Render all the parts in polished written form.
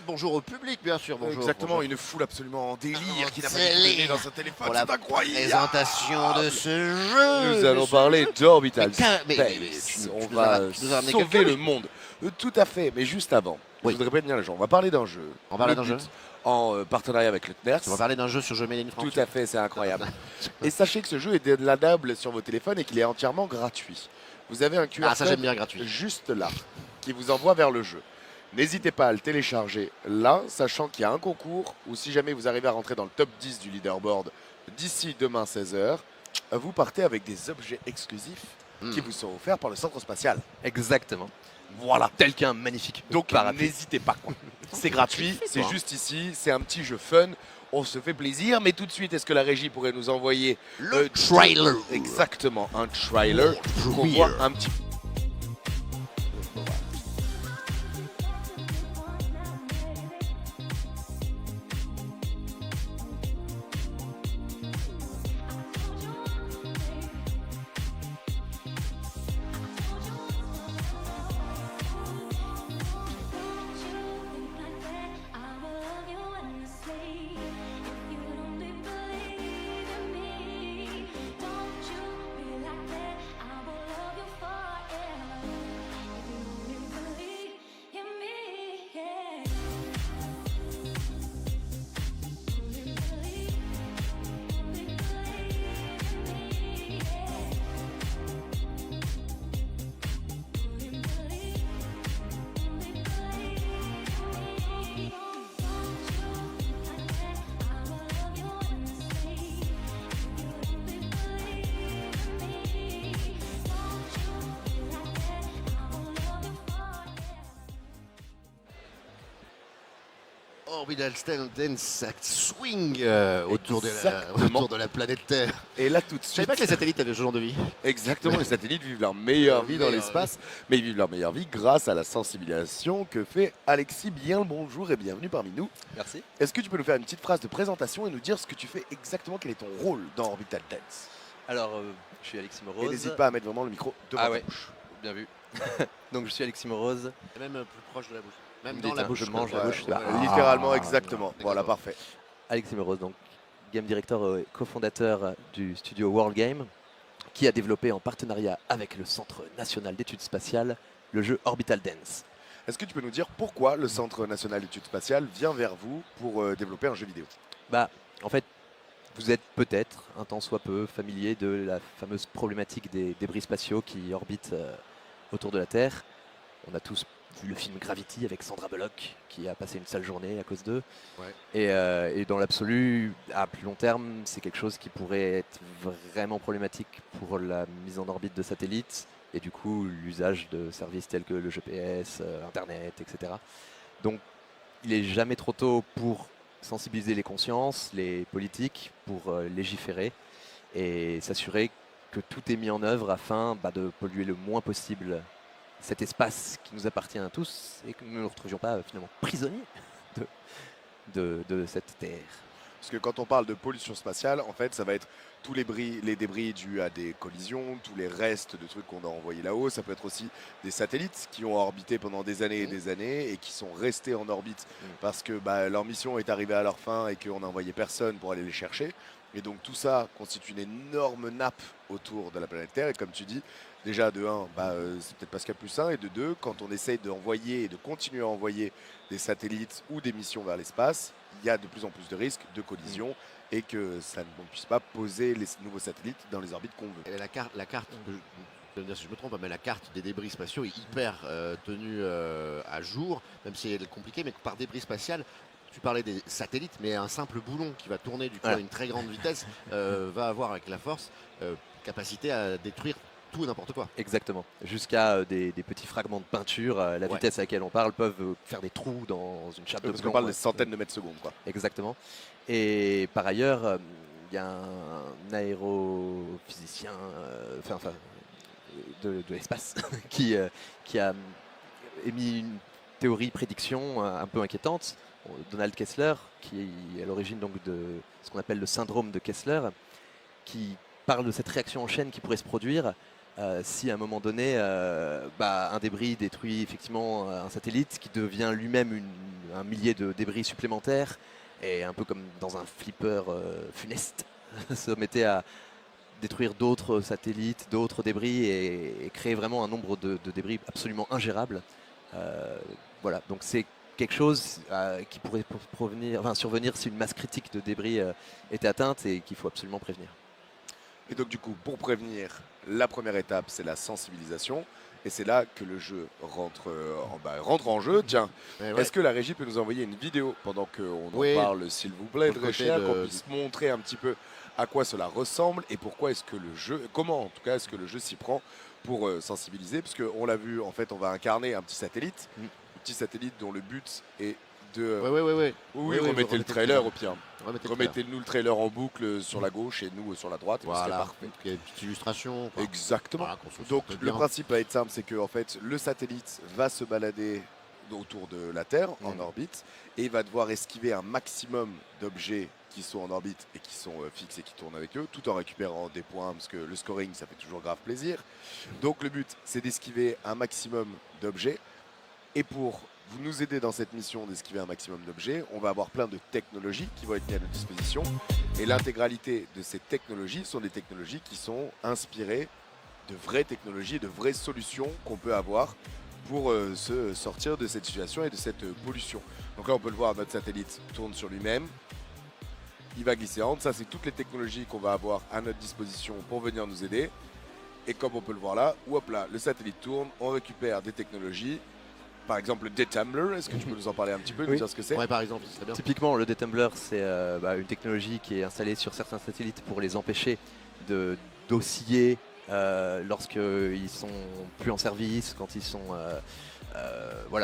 Bonjour au public, bien sûr. Bonjour. Exactement, Bonjour. une foule absolument en délire qui n'a pas Délire. donné dans son téléphone. Pour la C'est incroyable. présentation de ce jeu. Nous allons parler d'Orbital Mais Space. tu On nous as va ramené sauver quelqu'un. le monde. Tout à fait, mais juste avant, Oui. je voudrais prévenir les gens. On va parler d'un jeu. On va parler Le d'un but, jeu. En partenariat avec le TNERS. On va parler d'un jeu sur Jeux Made in France. Tout à fait, c'est incroyable. Et sachez que ce jeu est downloadable sur vos téléphones et qu'il est entièrement gratuit. Vous avez un QR Ah, ça j'aime code bien, gratuit. juste là qui vous envoie vers le jeu. N'hésitez pas à le télécharger là, sachant qu'il y a un concours où si jamais vous arrivez à rentrer dans le top 10 du leaderboard d'ici demain 16h, vous partez avec des objets exclusifs qui vous sont offerts par le centre spatial. Exactement. Voilà. Tel qu'un magnifique Donc parapluie. n'hésitez pas. C'est gratuit, c'est juste ici, c'est un petit jeu fun. On se fait plaisir, mais tout de suite, est-ce que la régie pourrait nous envoyer Le trailer. Exactement, un trailer qu'on trailer. voit un petit Orbital Dance Swing autour Exactement. de la planète Terre. Et là tout de Je savais suite, pas que les satellites avaient ce genre de vie. exactement, les satellites vivent leur meilleure vie dans Meilleure l'espace, mais ils vivent leur meilleure vie grâce à la sensibilisation que fait Alexis. Bien le bonjour et bienvenue parmi nous. Merci. Est-ce que tu peux nous faire une petite phrase de présentation et nous dire ce que tu fais exactement, quel est ton rôle dans Orbital Dance? Alors, je suis Alexis Et Morose. n'hésite pas à mettre vraiment le micro devant Ah ta ouais. bouche. Bien vu. Donc, je suis Alexis Morose. Même plus proche de la bouche. Même Vous dans dites, la hein, bouche. je mange la Ouais, bouche. ouais. Littéralement, exactement. D'accord. Voilà, parfait. Alexis Morose, donc game director et cofondateur du studio World Game, qui a développé en partenariat avec le Centre national d'études spatiales le jeu Orbital Dance. Est-ce que tu peux nous dire pourquoi le Centre national d'études spatiales vient vers vous pour développer un jeu vidéo? Bah, en fait, vous êtes peut-être un tant soit peu familier de la fameuse problématique des débris spatiaux qui orbitent autour de la Terre. On a tous vu le film Gravity avec Sandra Bullock qui a passé une sale journée à cause d'eux. Ouais. Et dans l'absolu, à plus long terme, c'est quelque chose qui pourrait être vraiment problématique pour la mise en orbite de satellites et du coup l'usage de services tels que le GPS, Internet, etc. Donc il n'est jamais trop tôt pour sensibiliser les consciences, les politiques, pour légiférer et s'assurer que tout est mis en œuvre afin de polluer le moins possible cet espace qui nous appartient à tous et que nous ne nous retrouvions pas finalement prisonniers de cette terre. Parce que quand on parle de pollution spatiale, en fait, ça va être tous les débris dus à des collisions, tous les restes de trucs qu'on a envoyés là-haut. Ça peut être aussi des satellites qui ont orbité pendant des années et des années et qui sont restés en orbite parce que leur mission est arrivée à leur fin et qu'on n'a envoyé personne pour aller les chercher. Et donc tout ça constitue une énorme nappe autour de la planète Terre. Et comme tu dis, déjà de 1, c'est peut-être pas ce qu'il y a de plus sain. Et de 2, quand on essaye d'envoyer et de continuer à envoyer des satellites ou des missions vers l'espace, il y a de plus en plus de risques de collision et que ça ne puisse pas poser les nouveaux satellites dans les orbites qu'on veut. Et la carte, je vais me dire si je me trompe, mais la carte des débris spatiaux est hyper tenue à jour, même si elle est compliquée, mais par débris spatial, tu parlais des satellites, mais un simple boulon qui va tourner du coup à une très grande vitesse va avoir avec la force capacité à détruire tout et n'importe quoi. Exactement. Jusqu'à des petits fragments de peinture, la vitesse à laquelle on parle, peuvent faire des trous dans une chape de Parce plomb. qu'on parle de centaines de mètres secondes, quoi. Exactement. Et par ailleurs, il y a un aérophysicien de l'espace qui a émis une théorie prédiction un peu inquiétante, Donald Kessler, qui est à l'origine donc de ce qu'on appelle le syndrome de Kessler, qui parle de cette réaction en chaîne qui pourrait se produire si à un moment donné, un débris détruit effectivement un satellite qui devient lui-même un millier de débris supplémentaires, et un peu comme dans un flipper funeste, se mettait à détruire d'autres satellites, d'autres débris et créer vraiment un nombre de débris absolument ingérable. Voilà, donc c'est quelque chose qui pourrait survenir si une masse critique de débris était atteinte et qu'il faut absolument prévenir. Et donc du coup, pour prévenir, la première étape, c'est la sensibilisation. Et c'est là que le jeu rentre en jeu. Tiens, Mais ouais. est-ce que la régie peut nous envoyer une vidéo pendant qu'on Oui. en parle, s'il vous plaît, Sur le côté Drescher, qu'on de- puisse montrer un petit peu à quoi cela ressemble et pourquoi est-ce que le jeu, comment en tout cas est-ce que le jeu s'y prend pour sensibiliser, parce qu'on l'a vu, en fait, on va incarner un petit satellite dont le but est de... Ouais. Oui, remettez le trailer au pire. Remettez le trailer. Remettez-nous le trailer en boucle sur la gauche et nous sur la droite. Ce serait Voilà. parfait. Donc, il y a une petite illustration. quoi. Exactement. Voilà, qu'on se Donc sente le bien. principe va être simple, c'est que en fait, le satellite va se balader autour de la Terre en orbite et il va devoir esquiver un maximum d'objets qui sont en orbite et qui sont fixes et qui tournent avec eux, tout en récupérant des points, parce que le scoring, ça fait toujours grave plaisir. Donc le but, c'est d'esquiver un maximum d'objets. Et pour vous nous aider dans cette mission d'esquiver un maximum d'objets, on va avoir plein de technologies qui vont être mises à notre disposition. Et l'intégralité de ces technologies sont des technologies qui sont inspirées de vraies technologies et de vraies solutions qu'on peut avoir pour se sortir de cette situation et de cette pollution. Donc là, on peut le voir, notre satellite tourne sur lui-même. Il va glisser en. Ça, c'est toutes les technologies qu'on va avoir à notre disposition pour venir nous aider. Et comme on peut le voir là, hop là, le satellite tourne, on récupère des technologies. Par exemple, le Detumbler, est-ce que tu peux nous en parler un petit peu, nous Oui. dire ce que c'est? Ouais, par exemple, ce serait bien. Typiquement, le Detumbler, c'est une technologie qui est installée sur certains satellites pour les empêcher d'osciller lorsqu'ils sont plus en service, quand ils sont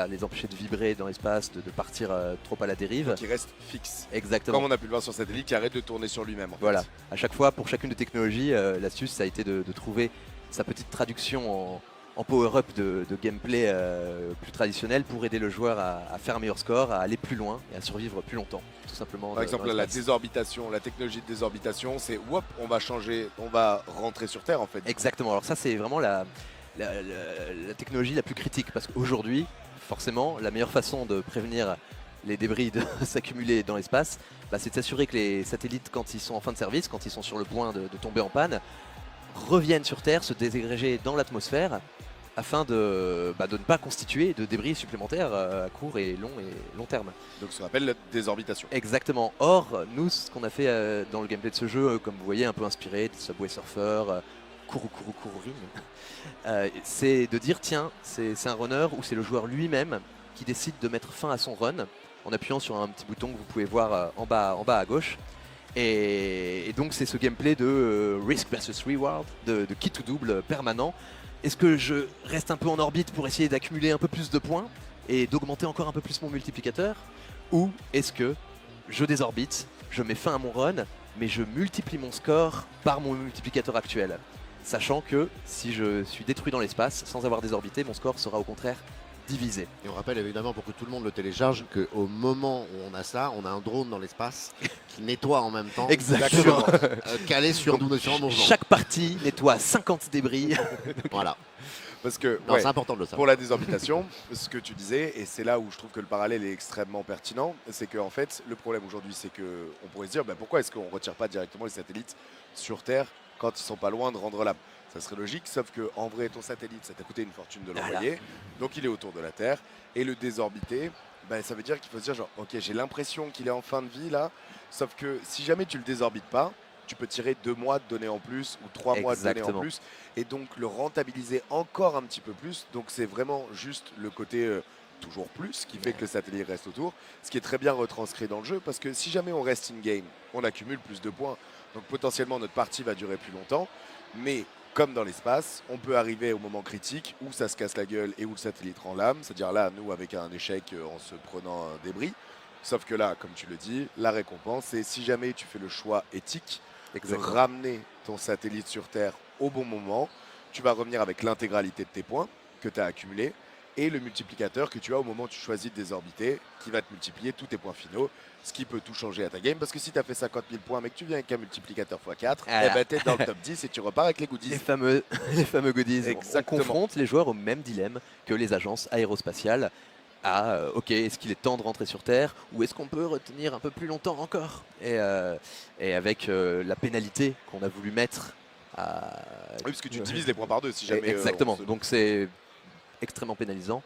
les empêcher de vibrer dans l'espace, de partir trop à la dérive. Qui reste fixe. Exactement. Comme on a pu le voir sur le satellite, qui arrête de tourner sur lui-même. En fait. Voilà. À chaque fois, pour chacune des technologies, l'astuce, ça a été de trouver sa petite traduction en power-up de gameplay plus traditionnel pour aider le joueur à faire un meilleur score, à aller plus loin et à survivre plus longtemps, tout simplement. Par exemple, là, la l'espace. désorbitation, la technologie de désorbitation, c'est hop, on va changer, on va rentrer sur Terre en fait. Exactement. Alors ça, c'est vraiment la technologie la plus critique parce qu'aujourd'hui, forcément, la meilleure façon de prévenir les débris de s'accumuler dans l'espace, c'est de s'assurer que les satellites, quand ils sont en fin de service, quand ils sont sur le point de tomber en panne, reviennent sur Terre, se désagréger dans l'atmosphère afin de ne pas constituer de débris supplémentaires à court et long terme. Donc ça s'appelle la désorbitation. Exactement. Or, nous, ce qu'on a fait dans le gameplay de ce jeu, comme vous voyez, un peu inspiré de Subway Surfer, Kururin, c'est de dire tiens, c'est un runner où c'est le joueur lui-même qui décide de mettre fin à son run en appuyant sur un petit bouton que vous pouvez voir en bas à gauche. Et donc c'est ce gameplay de risk versus reward, de kit ou double permanent. Est-ce que je reste un peu en orbite pour essayer d'accumuler un peu plus de points et d'augmenter encore un peu plus mon multiplicateur? Ou est-ce que je désorbite, je mets fin à mon run, mais je multiplie mon score par mon multiplicateur actuel? Sachant que si je suis détruit dans l'espace sans avoir désorbité, mon score sera au contraire divisé. Et on rappelle évidemment pour que tout le monde le télécharge qu'au moment où on a ça, on a un drone dans l'espace qui nettoie en même temps. Exactement. Calé sur nos mouvements. Chaque partie nettoie 50 débris. Voilà. Parce que Non, ouais, c'est important de le savoir. pour la désorbitation, ce que tu disais, et c'est là où je trouve que le parallèle est extrêmement pertinent, c'est qu'en fait, le problème aujourd'hui, c'est qu'on pourrait se dire pourquoi est-ce qu'on ne retire pas directement les satellites sur Terre quand ils sont pas loin de rendre l'âme? Ça serait logique, sauf que en vrai, ton satellite, ça t'a coûté une fortune de l'envoyer, donc il est autour de la Terre, et le désorbiter, ça veut dire qu'il faut se dire genre, ok, j'ai l'impression qu'il est en fin de vie là, sauf que si jamais tu le désorbites pas, tu peux tirer 2 mois de données en plus ou 3 mois de données en plus et donc le rentabiliser encore un petit peu plus. Donc c'est vraiment juste le côté toujours plus qui fait que le satellite reste autour, ce qui est très bien retranscrit dans le jeu parce que si jamais on reste in-game, on accumule plus de points. Donc potentiellement notre partie va durer plus longtemps, mais comme dans l'espace, on peut arriver au moment critique où ça se casse la gueule et où le satellite rend l'âme, c'est-à-dire là, nous avec un échec en se prenant un débris. Sauf que là, comme tu le dis, la récompense, c'est si jamais tu fais le choix éthique de ramener ton satellite sur Terre au bon moment, tu vas revenir avec l'intégralité de tes points que tu as accumulés et le multiplicateur que tu as au moment où tu choisis de désorbiter, qui va te multiplier tous tes points finaux, ce qui peut tout changer à ta game, parce que si tu as fait 50 000 points mais que tu viens avec un multiplicateur x4, Voilà. eh ben, tu es dans le top 10 et tu repars avec les goodies. Les fameux, les fameux goodies. Exactement. On confronte les joueurs au même dilemme que les agences aérospatiales. Ok, est-ce qu'il est temps de rentrer sur Terre ou est-ce qu'on peut retenir un peu plus longtemps encore et avec la pénalité qu'on a voulu mettre à... Oui, parce que tu divises les points par deux si jamais. Exactement, donc c'est extrêmement pénalisant.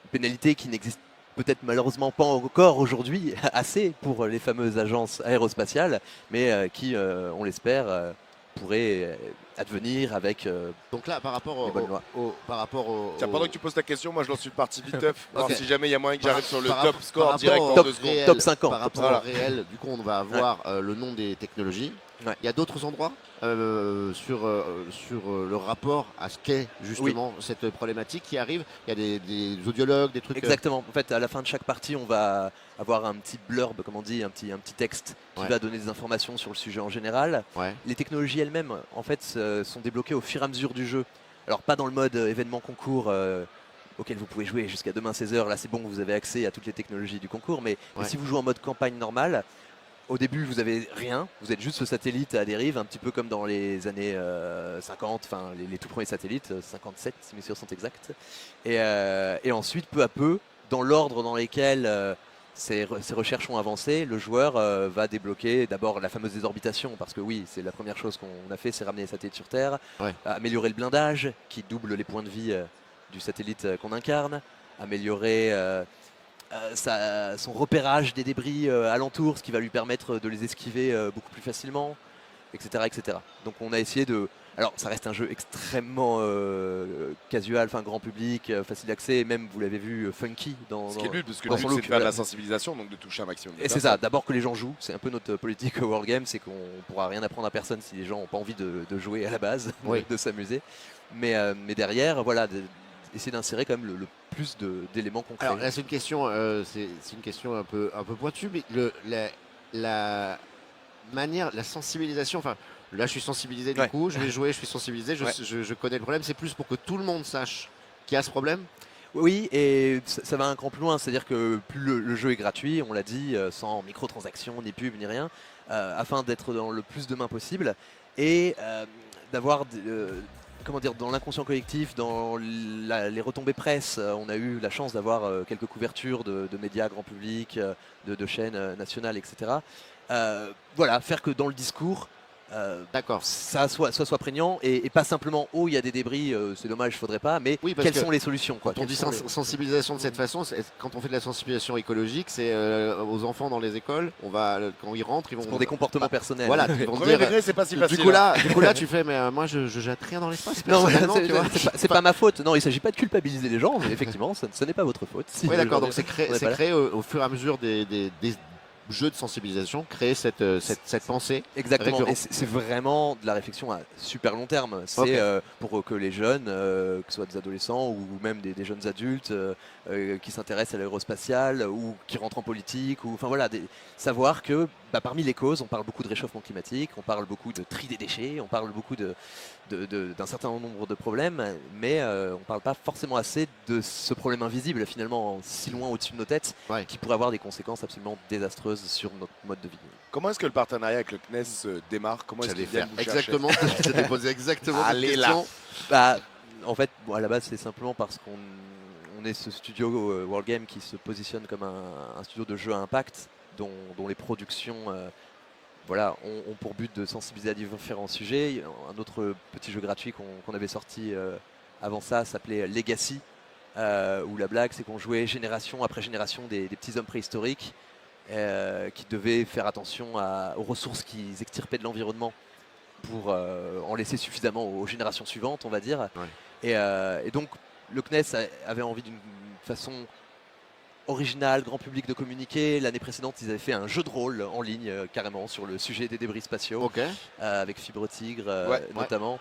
Une pénalité qui n'existe peut-être malheureusement pas encore aujourd'hui assez pour les fameuses agences aérospatiales, mais qui, on l'espère, pourrait advenir avec Donc là, par rapport les bonnes lois. par rapport au, Tiens, pendant que tu poses ta question, moi je lance une partie viteuf. voir Ok. si jamais il y a moyen que j'arrive sur le par top rapport- score par direct rapport en au 2 secondes. réel- Top 50, Par top rapport au 50. réel, du coup, on va avoir le nom des technologies. Ouais. Il y a d'autres endroits sur le rapport à ce qu'est justement cette problématique qui arrive. Il y a des audiologues, des trucs. Exactement. En fait, à la fin de chaque partie, on va avoir un petit blurb, comme on dit, un petit texte qui Ouais. va donner des informations sur le sujet en général. Ouais. Les technologies elles-mêmes, en fait, sont débloquées au fur et à mesure du jeu. Alors, pas dans le mode événement concours auquel vous pouvez jouer jusqu'à demain 16h. Là, c'est bon, vous avez accès à toutes les technologies du concours. Mais Ouais. si vous jouez en mode campagne normale, au début, vous avez rien. Vous êtes juste ce satellite à dérive, un petit peu comme dans les années 50, enfin les tout premiers satellites, 57 si mes souvenirs sont exacts. Et ensuite, peu à peu, dans l'ordre dans lequel ces recherches ont avancé, le joueur va débloquer d'abord la fameuse désorbitation, parce que oui, c'est la première chose qu'on a fait, c'est ramener les satellites sur Terre, Ouais. améliorer le blindage, qui double les points de vie du satellite qu'on incarne, améliorer son repérage des débris alentours, ce qui va lui permettre de les esquiver beaucoup plus facilement, etc., etc. Donc on a essayé de... Alors ça reste un jeu extrêmement casual, enfin grand public, facile d'accès, et même vous l'avez vu, funky dans, Ce qui est le but, parce que dans le son but c'est look, de faire de voilà. la sensibilisation, donc de toucher un maximum de Et c'est personnes. ça, d'abord que les gens jouent, c'est un peu notre politique au World Game, c'est qu'on pourra rien apprendre à personne si les gens n'ont pas envie de jouer à la base, Oui. de s'amuser. Mais derrière, voilà, essayer d'insérer quand même le plus d'éléments concrets. Alors là, c'est une question, c'est une question un peu pointue, mais la manière, la sensibilisation. Enfin, là, je suis sensibilisé du Ouais. coup. Je vais jouer, je suis sensibilisé. Ouais. Je connais le problème. C'est plus pour que tout le monde sache qu'il y a ce problème. Oui, et ça va un cran plus loin, c'est-à-dire que plus le jeu est gratuit, on l'a dit, sans microtransactions, ni pub, ni rien, afin d'être dans le plus de mains possible et d'avoir, comment dire, dans l'inconscient collectif, dans les retombées presse, on a eu la chance d'avoir quelques couvertures de médias grand public, de chaînes nationales, etc. Voilà, faire que dans le discours, D'accord. ça soit prégnant et pas simplement oh il y a des débris, c'est dommage, faudrait pas, mais Oui, parce quelles que sont les solutions quoi, Quand on quelles dit sont les- sensibilisation de cette façon, quand on fait de la sensibilisation écologique, c'est aux enfants dans les écoles. Quand ils rentrent, ils vont. C'est pour des comportements personnels. Voilà, ils vont se Premier dire. degré, c'est pas si Du facile. coup là, tu fais, mais moi je jette rien dans l'espace. Non, voilà, personnellement, tu vois. c'est pas ma faute. Non, il s'agit pas de culpabiliser les gens, mais effectivement, ce n'est pas votre faute. Si Oui, d'accord. Donc aujourd'hui, c'est on est pas là. créé au fur et à mesure des jeux de sensibilisation, créer cette pensée. Exactement. récurrent. Et c'est vraiment de la réflexion à super long terme. C'est Ok. pour que les jeunes, que ce soit des adolescents ou même des jeunes adultes qui s'intéressent à l'aérospatial ou qui rentrent en politique, ou enfin voilà, savoir que parmi les causes, on parle beaucoup de réchauffement climatique, on parle beaucoup de tri des déchets, on parle beaucoup d'un certain nombre de problèmes, mais on ne parle pas forcément assez de ce problème invisible finalement si loin au-dessus de nos têtes, Ouais. qui pourrait avoir des conséquences absolument désastreuses sur notre mode de vie. Comment est-ce que le partenariat avec le CNES démarre? Comment est-ce J'allais qu'ils viennent faire vous chercher? exactement. Je t'ai posé exactement cette Allez, là. question. Bah, en fait, à la base, c'est simplement parce qu'on est ce studio World Game qui se positionne comme un studio de jeux à impact, dont les productions voilà, ont pour but de sensibiliser à différents sujets. Un autre petit jeu gratuit qu'on avait sorti avant ça s'appelait Legacy, où la blague, c'est qu'on jouait génération après génération des petits hommes préhistoriques qui devaient faire attention aux ressources qu'ils extirpaient de l'environnement pour en laisser suffisamment aux générations suivantes, on va dire. Ouais. Et donc, le CNES avait envie d'une façon originale, grand public de communiquer. L'année précédente, ils avaient fait un jeu de rôle en ligne, carrément, sur le sujet des débris spatiaux, Ok. avec Fibre Tigre, Ouais. notamment,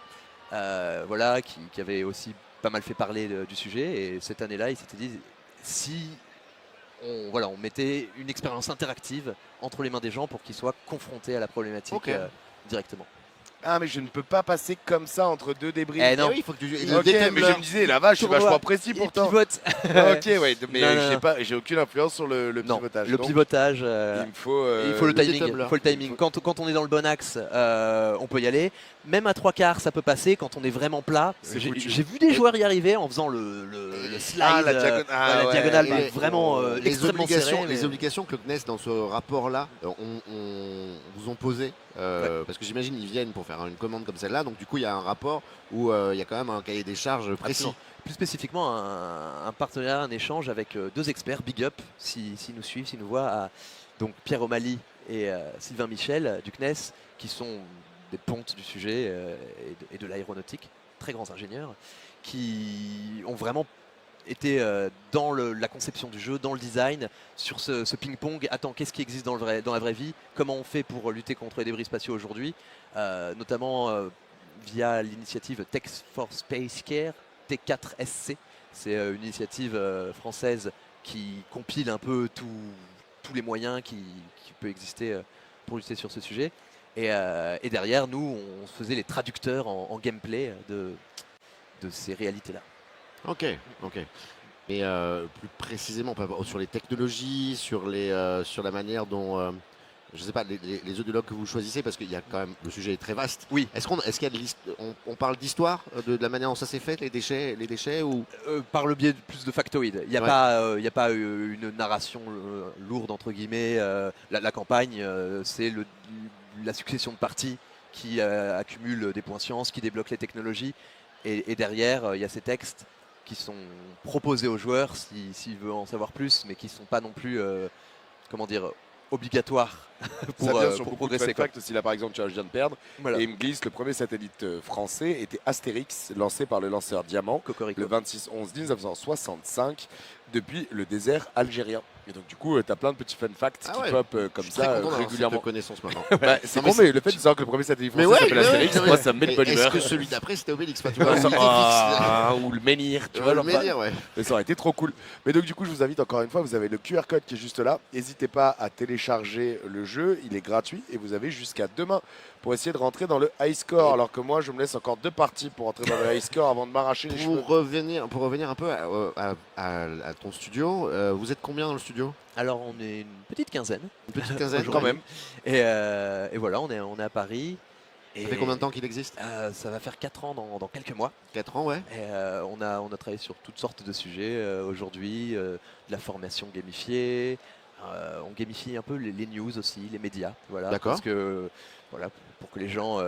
voilà, qui avait aussi pas mal fait parler du sujet. Et cette année-là, ils s'étaient dit, si on mettait une expérience interactive entre les mains des gens pour qu'ils soient confrontés à la problématique Ok. directement. Ah, mais je ne peux pas passer comme ça entre deux débris. Eh non. Eh oui, il faut que tu Ok, mais je me disais, la vache, je suis Tournoi. vachement précis pourtant. Pivote. Ok, ouais, mais Non, non, j'ai aucune influence sur le Non, pivotage. le Donc, pivotage. il me faut, Il faut le timing. détumbler. Il faut le timing. Quand on est dans le bon axe, on peut y aller. Même à 3/4, ça peut passer. Quand on est vraiment plat, C'est j'ai foutu. j'ai vu des joueurs y arriver en faisant le slide, Ah, la la ouais, diagonale, et mais vraiment les extrêmement obligations, serrée. les mais- obligations que le CNES dans ce rapport-là vous ont posées, parce que j'imagine ils viennent pour faire une commande comme celle-là, donc du coup il y a un rapport où il y a quand même un cahier des charges précis. Absolument. Plus spécifiquement, un partenariat, un échange avec deux experts, big up, s'ils nous suivent, s'ils nous voient, donc Pierre O'Malley et Sylvain Michel du CNES, qui sont des pontes du sujet et de l'aéronautique, très grands ingénieurs, qui ont vraiment été dans la conception du jeu, dans le design, sur ce ping-pong. Attends, qu'est-ce qui existe dans la vraie vie? Comment on fait pour lutter contre les débris spatiaux aujourd'hui? Notamment via l'initiative Tech for Space Care, T4SC. C'est une initiative française qui compile un peu tous les moyens qui peuvent exister pour lutter sur ce sujet. Et derrière, nous, on faisait les traducteurs en gameplay de ces réalités-là. Ok, ok. Mais plus précisément, sur les technologies, sur la manière dont, je sais pas, les audiologues que vous choisissez, parce qu'il y a quand même, le sujet est très vaste. Oui. Est-ce qu'il y a on parle d'histoire de la manière dont ça s'est fait, les déchets ou Par le biais plus de factoïdes. Il n'y a, Ouais. pas, une narration lourde, entre guillemets. La campagne, c'est la succession de parties qui accumulent des points science, qui débloquent les technologies. Et derrière, il y a ces textes qui sont proposés aux joueurs s'ils veulent en savoir plus, mais qui ne sont pas non plus, comment dire, obligatoires ça vient sur pour beaucoup de progresser. fun facts aussi. Là, par exemple, tu vois, je viens de perdre. Voilà. Et il me glisse, le premier satellite français était Astérix, lancé par le lanceur Diamant Cocorico. le 26/11/1965 depuis le désert algérien. Et donc, du coup, tu as plein de petits fun facts Ah qui ouais. pop Je comme suis ça très content d'avoir régulièrement. cette connaissance maintenant. Bah, c'est Non, bon, mais mais le fait de savoir que le premier satellite Mais français ouais, s'appelle Astérix, ouais. moi, ça me met de bonne Est-ce humeur. que celui d'après c'était Obélix, pas tu Ouais, vois, ça- ou Idéfix. ou le menhir, tu Tu vois, vois le genre, menhir, ouais. mais ça aurait été trop cool. Mais donc du coup, je vous invite encore une fois, vous avez le QR code qui est juste là. N'hésitez pas à télécharger le jeu, il est gratuit et vous avez jusqu'à demain pour essayer de rentrer dans le high score. Alors que moi, je me laisse encore 2 parties pour entrer dans le high score avant de m'arracher les cheveux. Pour revenir un peu à ton studio, vous êtes combien dans le studio? Alors, on est une petite quinzaine. Une petite quinzaine Quand même. Et voilà, on est à Paris. Ça fait combien de temps qu'il existe? Ça va faire 4 ans dans quelques mois. 4 ans, ouais. Et, on a travaillé sur toutes sortes de sujets aujourd'hui, de la formation gamifiée. On gamifie un peu les news aussi, les médias. Voilà, D'accord. parce que voilà, pour que les gens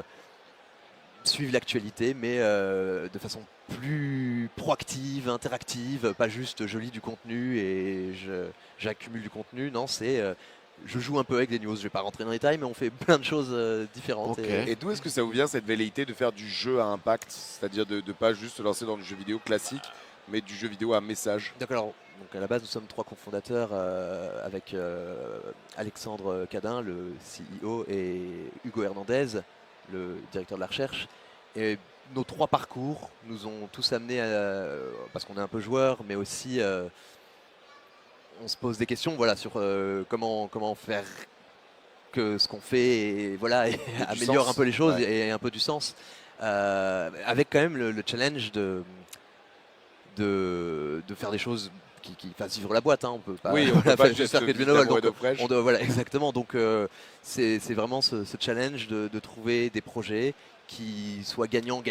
suivent l'actualité, mais de façon plus proactive, interactive, pas juste je lis du contenu et j'accumule du contenu. Non, c'est je joue un peu avec des news. Je vais pas rentrer dans les détails, mais on fait plein de choses différentes. Ok. Et d'où est-ce que ça vous vient cette velléité de faire du jeu à impact? C'est-à-dire de ne pas juste se lancer dans du jeu vidéo classique, mais du jeu vidéo à message? Donc à la base, nous sommes 3 cofondateurs avec Alexandre Cadin, le CEO, et Hugo Hernandez, le directeur de la recherche. Et nos 3 parcours nous ont tous amenés parce qu'on est un peu joueurs, mais aussi on se pose des questions, voilà, sur comment faire que ce qu'on fait, voilà, et améliore sens. un peu les choses Ouais. et un peu du sens, avec quand même le challenge de faire des choses qui fassent vivre la boîte. Hein. On peut pas, Oui, on peut pas faire juste que de vivre bénévoles. d'amour et Donc, d'eau fraîche. voilà, exactement. Donc c'est vraiment ce challenge de trouver des projets qui soient gagnants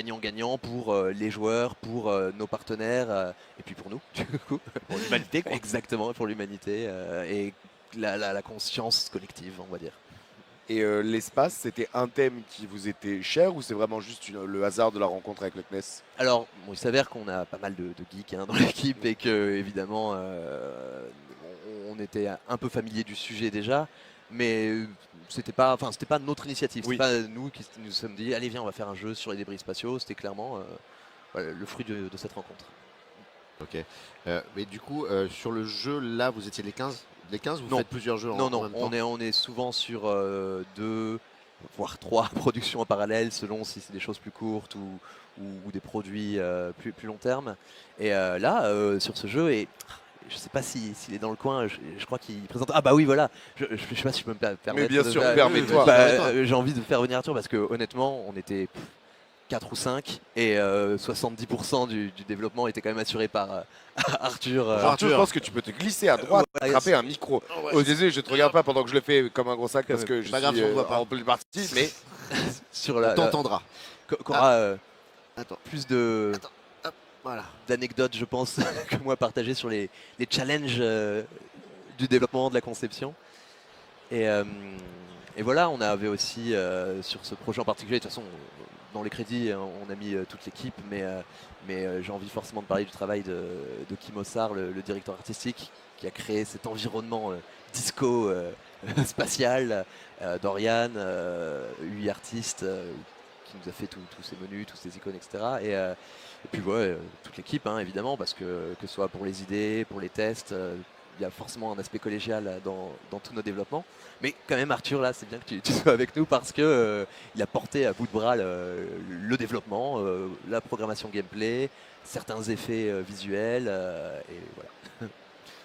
pour les joueurs, pour nos partenaires et puis pour nous, du coup. Pour l'humanité, quoi. Exactement, pour l'humanité et la conscience collective, on va dire. Et l'espace, c'était un thème qui vous était cher ou c'est vraiment juste le hasard de la rencontre avec le CNES? Alors, bon, il s'avère qu'on a pas mal de geeks dans l'équipe et que, évidemment, on était un peu familier du sujet déjà, mais c'était pas notre initiative. Oui. C'était pas nous qui nous sommes dit, allez, viens, on va faire un jeu sur les débris spatiaux. C'était clairement voilà, le fruit de cette rencontre. Ok. Mais du coup, sur le jeu, là, vous étiez les 15? Les 15, vous Non. faites plusieurs jeux Non, en non, même temps? on est souvent sur 2, voire 3 productions en parallèle, selon si c'est des choses plus courtes ou des produits plus long terme. Et là, sur ce jeu, et je sais pas s'il est dans le coin, je crois qu'il présente. Ah bah oui, voilà, je sais pas si je peux me permettre. Mais bien sûr, de- permets-toi. J'ai envie de faire venir Arthur parce que honnêtement, on était 4 ou 5 et 70% du développement était quand même assuré par Arthur. Arthur, je pense que tu peux te glisser à droite, ouais, attraper un micro. Oh, ouais, Oh, désolé, je te regarde pas pendant que je le fais comme un gros sac parce Ouais, que je pas grave, suis on voit pas. en pleine partie, mais sur On t'entendra. qu'aura Attends, plus voilà. d'anecdotes, je pense, que moi partager sur les challenges du développement, de la conception. Et voilà, on avait aussi sur ce projet en particulier, de toute façon, dans les crédits, on a mis toute l'équipe, mais j'ai envie forcément de parler du travail de Kim Ossar, le directeur artistique, qui a créé cet environnement disco spatial, Dorian, UI artiste, qui nous a fait tous ces menus, tous ces icônes, etc. Et puis ouais, toute l'équipe, hein, évidemment, parce que ce soit pour les idées, pour les tests, il y a forcément un aspect collégial dans tous nos développements. Mais quand même, Arthur, là, c'est bien que tu sois avec nous parce que il a porté à bout de bras le développement, la programmation gameplay, certains effets visuels, et voilà.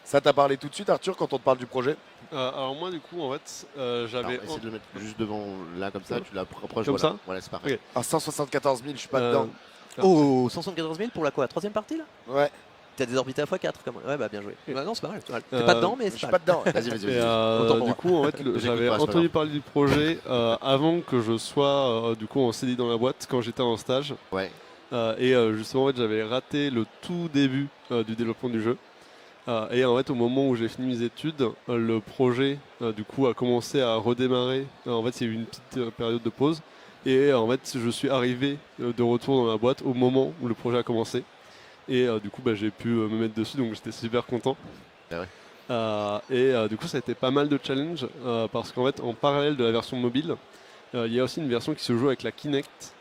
ça t'a parlé tout de suite, Arthur, quand on te parle du projet? Alors moi du coup en fait j'avais Alors, essaie de le mettre juste devant là comme ça, tu l'approches. Comme voilà. ça Voilà, c'est parfait. Ok. À 174 000, je suis pas dedans. Oh, 174 000 pour la quoi? Troisième partie là? Ouais, T'as désorbité à x4 comme... Ouais, bah bien joué. Ok. Bah, non, c'est pas mal. T'es Euh, pas dedans, mais je c'est suis pas pas mal. dedans. Vas-y, vas-y, Et vas-y. Autant pour du moi. coup en fait J'écoute j'avais pas, c'est pas entendu grave. parler du projet avant que je sois du coup en CDI dans la boîte quand j'étais en stage. Ouais. Justement en fait j'avais raté le tout début du développement du jeu. Et en fait au moment où j'ai fini mes études, le projet du coup a commencé à redémarrer. En fait il y a eu une petite période de pause. Et en fait je suis arrivé de retour dans la boîte au moment où le projet a commencé. Et du coup j'ai pu me mettre dessus donc j'étais super content. Ah ouais. Du coup ça a été pas mal de challenges parce qu'en fait en parallèle de la version mobile, il y a aussi une version qui se joue avec la Kinect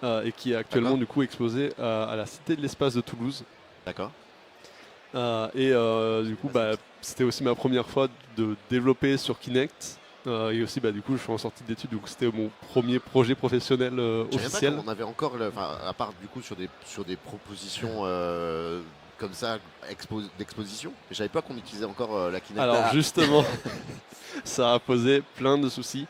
et qui est actuellement D'accord. du coup exposée à la Cité de l'Espace de Toulouse. D'accord. Du coup c'était aussi ma première fois de développer sur Kinect. Et aussi du coup je suis en sortie d'études donc c'était mon premier projet professionnel Je savais pas officiel. qu'on avait encore, enfin, à part du coup sur des propositions comme ça d'exposition, mais je savais pas qu'on utilisait encore la Kinect. Alors justement, ça a posé plein de soucis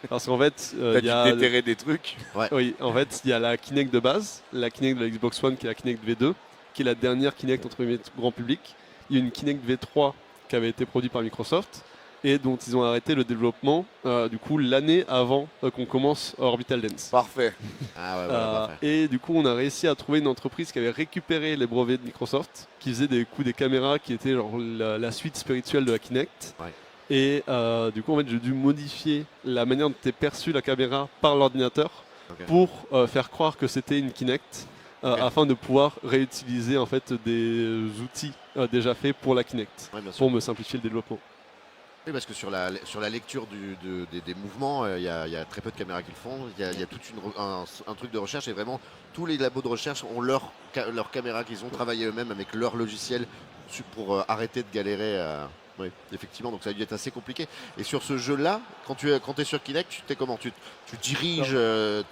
parce qu'en fait T'as il y a dû déterrer des trucs. oui, en fait, il y a la Kinect de base, la Kinect de la Xbox One qui est la Kinect V2, qui est la dernière Kinect entre guillemets grand public. Il y a une Kinect V3 qui avait été produite par Microsoft et dont ils ont arrêté le développement du coup l'année avant qu'on commence Orbital Dance. Parfait. Ah ouais, voilà, parfait. Et du coup, on a réussi à trouver une entreprise qui avait récupéré les brevets de Microsoft, qui faisait des caméras qui étaient genre la suite spirituelle de la Kinect. Ouais. Et du coup, en fait, j'ai dû modifier la manière dont était perçue la caméra par l'ordinateur Ok. pour faire croire que c'était une Kinect, Ok. afin de pouvoir réutiliser en fait des outils déjà faits pour la Kinect, Ouais, bien sûr. pour me simplifier le développement. Oui, parce que sur la lecture des mouvements, il y a très peu de caméras qui le font. Il y a tout un truc de recherche et vraiment tous les labos de recherche ont leur caméra qu'ils ont travaillé eux-mêmes avec leur logiciel pour arrêter de galérer. Oui, effectivement, donc ça a dû être assez compliqué. Et sur ce jeu-là, quand tu es sur Kinect, tu t'es comment tu diriges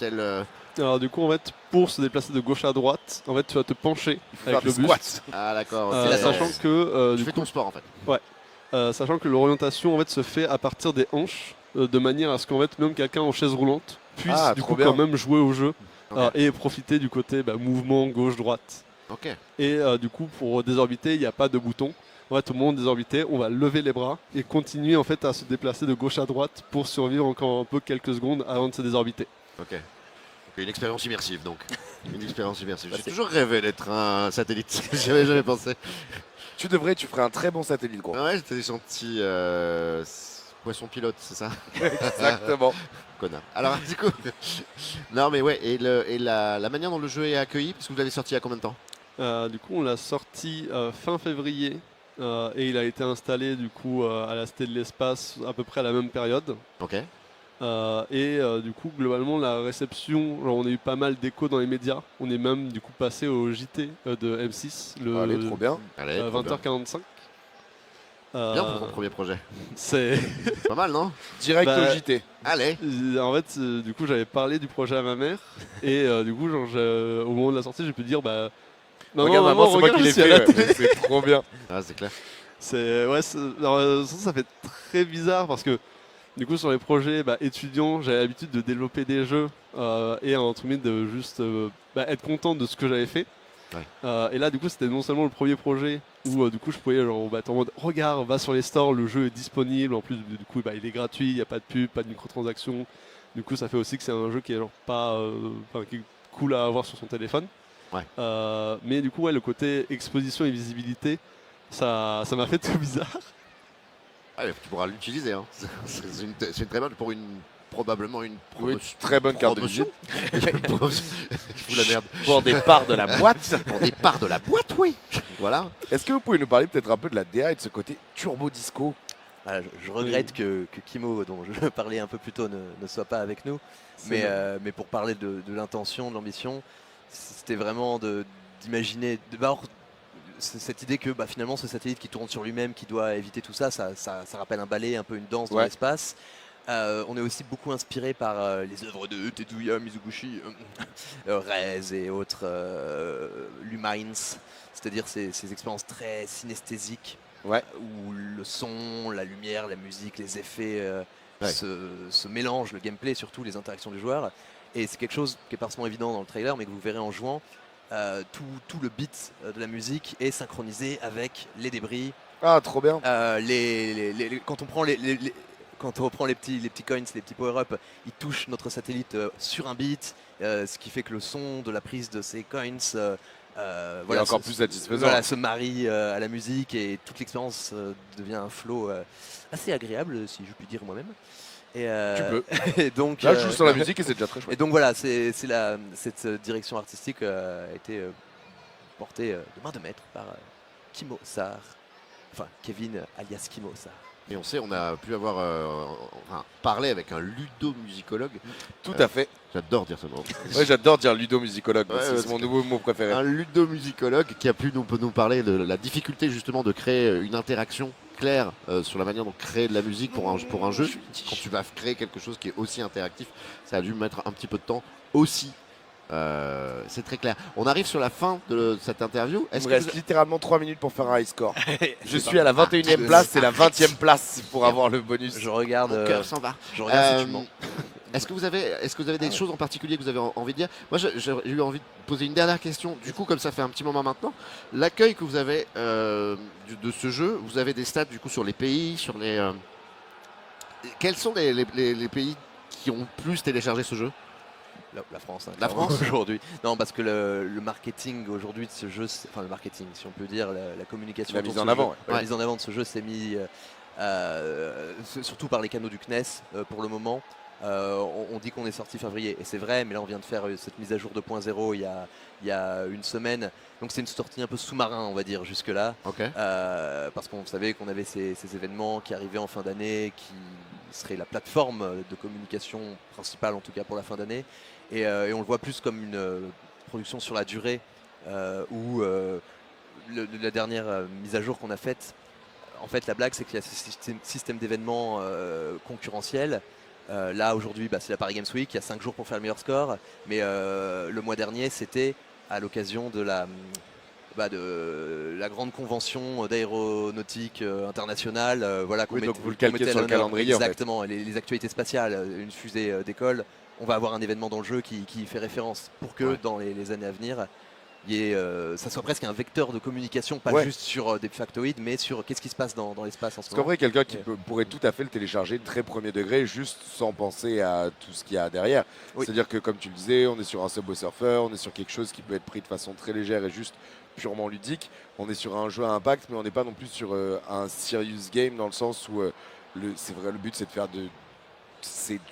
tel. Alors du coup, en fait, pour se déplacer de gauche à droite, en fait, tu vas te pencher Il faut faire avec des le buste. squats. Ah d'accord. ok. C'est la Sachant danse. que tu du fais coup, ton sport en fait. sachant que l'orientation en fait se fait à partir des hanches, de manière à ce qu'en fait même quelqu'un en chaise roulante puisse du trop coup bien. quand même jouer au jeu Ok. et profiter du côté mouvement gauche-droite. Ok. Et du coup pour désorbiter, il n'y a pas de bouton. En fait, au moment de désorbiter, on va lever les bras et continuer en fait à se déplacer de gauche à droite pour survivre encore un peu quelques secondes avant de se désorbiter. Ok. Ok, une expérience immersive donc. Une expérience immersive. Bah, J'ai c'est- toujours rêvé d'être un satellite. J'y avais jamais pensé. Tu ferais un très bon satellite, gros. Ah ouais, j'étais gentil poisson pilote, c'est ça? Exactement. Connard. Alors du coup. Non mais ouais, et la manière dont le jeu est accueilli, parce que vous l'avez sorti il y a combien de temps? Du coup, on l'a sorti fin février et il a été installé du coup à la Cité de l'Espace à peu près à la même période. Ok. Du coup, globalement, la réception, alors, on a eu pas mal d'échos dans les médias. On est même du coup passé au JT de M6 le Allez, trop bien. Allez, trop bien. 20h45. Bien pour ton premier projet. C'est Pas mal, non? Direct Bah, au JT. Allez. en fait, du coup, j'avais parlé du projet à ma mère et du coup, au moment de la sortie, j'ai pu dire non, Regarde, maman, maman, c'est moi regarde, qui je l'ai suis à la fait. télé. Ouais. C'est trop bien. Ah, c'est clair. Alors, ça fait très bizarre parce que du coup sur les projets étudiants, j'avais l'habitude de développer des jeux et entre guillemets de juste être content de ce que j'avais fait. Ouais. Et là du coup c'était non seulement le premier projet où du coup je pouvais être en mode regarde, va sur les stores, le jeu est disponible, en plus du coup il est gratuit, il n'y a pas de pub, pas de microtransactions. Du coup ça fait aussi que c'est un jeu qui est genre pas qui est cool à avoir sur son téléphone. Ouais. Mais du coup ouais, le côté exposition et visibilité, ça m'a fait tout bizarre. Ouais, tu pourras l'utiliser. Hein. C'est une très bonne pour probablement une Oui, très bonne carte de promotion. visite. Je fous la merde. Pour des parts de la boîte. Pour des parts de la boîte, oui. Voilà. Est-ce que vous pouvez nous parler peut-être un peu de la DA et de ce côté turbo disco? Voilà, je regrette que Kimo, dont je parlais un peu plus tôt, ne soit pas avec nous. Mais pour parler de l'intention, de l'ambition, c'était vraiment d'imaginer. Cette idée que finalement ce satellite qui tourne sur lui-même, qui doit éviter tout ça, ça rappelle un ballet, un peu une danse dans Ouais. l'espace. On est aussi beaucoup inspiré par les œuvres de Tetsuya Mizuguchi, Rez et autres, Lumines, c'est-à-dire ces expériences très synesthésiques Ouais. où le son, la lumière, la musique, les effets Ouais. se mélangent, le gameplay surtout, les interactions du joueur. Et c'est quelque chose qui est pas forcément évident dans le trailer, mais que vous verrez en jouant. Tout le beat de la musique est synchronisé avec les débris. Ah, trop bien. Quand on prend quand on reprend les petits coins, les petits power-up, ils touchent notre satellite sur un beat, ce qui fait que le son de la prise de ces coins Voilà, encore plus satisfaisant. voilà, se marie à la musique et toute l'expérience devient un flow assez agréable, si je puis dire moi-même. Et, Tu peux. et donc, Là, je joue sur la musique et c'est déjà très et chouette. donc voilà, cette direction artistique a été portée de main de maître par Kimo Sar, enfin Kevin alias Kimo Sar. Et on sait, on a pu avoir parlé avec un ludomusicologue. Tout à fait. J'adore dire ce mot. Ouais, j'adore dire ludomusicologue. Ouais, c'est mon nouveau mot préféré. Un ludomusicologue qui a pu nous parler de la difficulté justement de créer une interaction claire sur la manière dont créer de la musique pour un jeu. Quand tu vas créer quelque chose qui est aussi interactif, ça a dû mettre un petit peu de temps aussi. C'est très clair. On arrive sur la fin de cette interview. Il Est-ce me que reste littéralement 3 minutes pour faire un high score. Je suis à la 21e place, c'est la 20e place pour avoir le bonus. Je regarde, mon cœur s'en va. je regarde si tu mens. Est-ce que vous avez des choses en particulier que vous avez envie de dire? Moi, j'ai eu envie de poser une dernière question. Du coup, comme ça fait un petit moment maintenant, l'accueil que vous avez de ce jeu, vous avez des stats du coup sur les pays, sur les. Quels sont les pays qui ont plus téléchargé ce jeu? La France, La clairement, France aujourd'hui. Non, parce que le marketing aujourd'hui de ce jeu, enfin le marketing, si on peut dire, la communication, La autour mise de en ce avant, jeu, ouais. la mise en avant de ce jeu s'est mis surtout par les canaux du CNES pour le moment. On dit qu'on est sorti février et c'est vrai, mais là on vient de faire cette mise à jour 2.0 il y a une semaine, donc c'est une sortie un peu sous-marin, on va dire, jusque là. Ok. Parce qu'on savait qu'on avait ces événements qui arrivaient en fin d'année, qui serait la plateforme de communication principale en tout cas pour la fin d'année. Et on le voit plus comme une production sur la durée où la dernière mise à jour qu'on a faite, en fait la blague c'est qu'il y a ce système d'événements concurrentiels. Là aujourd'hui c'est la Paris Games Week, il y a 5 jours pour faire le meilleur score, mais le mois dernier c'était à l'occasion de la grande convention d'aéronautique internationale, voilà, Oui, donc vous le qu'on calquez mettait à sur le l'honneur. calendrier, en fait. Exactement, les actualités spatiales, une fusée d'école, on va avoir un événement dans le jeu qui fait référence pour que Ouais. dans les années à venir, ça soit presque un vecteur de communication, pas Ouais. juste sur des factoïdes, mais sur qu'est-ce qui se passe dans l'espace en ce Parce qu'en moment. vrai, quelqu'un qui Ouais. pourrait tout à fait le télécharger très premier degré, juste sans penser à tout ce qu'il y a derrière. Oui. C'est-à-dire que, comme tu le disais, on est sur un Subway Surfer, on est sur quelque chose qui peut être pris de façon très légère et juste purement ludique. On est sur un jeu à impact, mais on n'est pas non plus sur un serious game dans le sens où c'est vrai, le but c'est de faire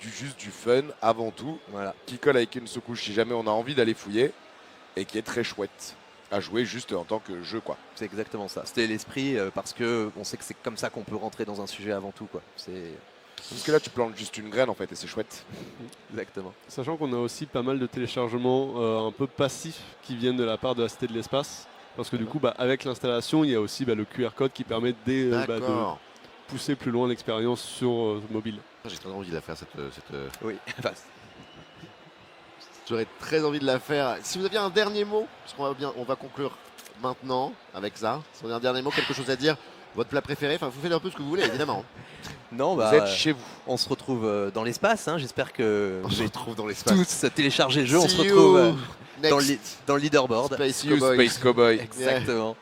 juste du fun avant tout, Voilà. qui colle avec une sous-couche si jamais on a envie d'aller fouiller et qui est très chouette à jouer juste en tant que jeu, quoi. C'est exactement ça. C'était l'esprit parce que on sait que c'est comme ça qu'on peut rentrer dans un sujet avant tout, quoi. C'est Parce que là, tu plantes juste une graine en fait et c'est chouette. exactement. Sachant qu'on a aussi pas mal de téléchargements un peu passifs qui viennent de la part de la Cité de l'Espace. Parce que du coup, avec l'installation, il y a aussi le QR code qui permet de D'accord. pousser plus loin l'expérience sur mobile. J'ai très envie de la faire cette. Oui. Enfin, J'aurais très envie de la faire. Si vous aviez un dernier mot, parce qu'on va conclure maintenant avec ça. Si vous avez un dernier mot, quelque chose à dire Votre plat préféré, enfin vous faites un peu ce que vous voulez évidemment. Non, Vous bah, êtes chez vous. on se retrouve dans l'espace. Hein. J'espère que On vous se avez retrouve dans l'espace. tous téléchargé le jeu. On se See retrouve you dans, next dans le leaderboard. Space See you, Cowboys. Space Cowboy. Exactement.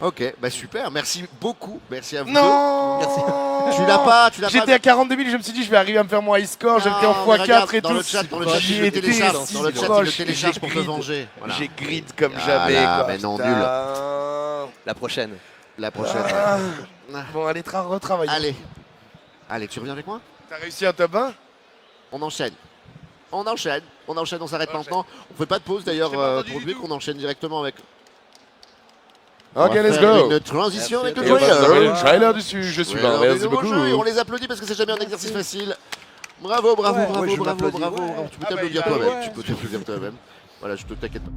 Ok, bah super, merci beaucoup, merci à vous. Non Merci. deux. Tu l'as pas. J'étais à 42 000, je me suis dit je vais arriver à me faire mon high score, j'ai pris en Non, mais x4 regarde, et dans tout. le chat, J'y il le étais télécharge, si dans le chat, il le proche. télécharge J'ai pour te grid. venger. Voilà. J'ai grid comme Voilà, jamais. Quoi, mais non, putain. La prochaine. La prochaine. Ah. ouais. Bon, allez, retravailler. Allez, tu reviens avec moi? T'as réussi un top 1? On enchaîne, on s'arrête On maintenant. On fait pas de pause d'ailleurs J'ai pas entendu pour du lui tout. qu'on enchaîne directement avec. On Ok, va let's faire go. une transition avec le Et on va faire trailer. le trailer dessus, je suis Trailer là, du merci nouveau beaucoup. jeu, et on les applaudit parce que c'est jamais un exercice facile. Bravo, Ouais, je bravo. m'applaudis, ouais. Tu peux Ah bah, t'applaudir il va- toi-même. ouais. Tu peux t'applaudir toi-même. Voilà, je te t'inquiète pas.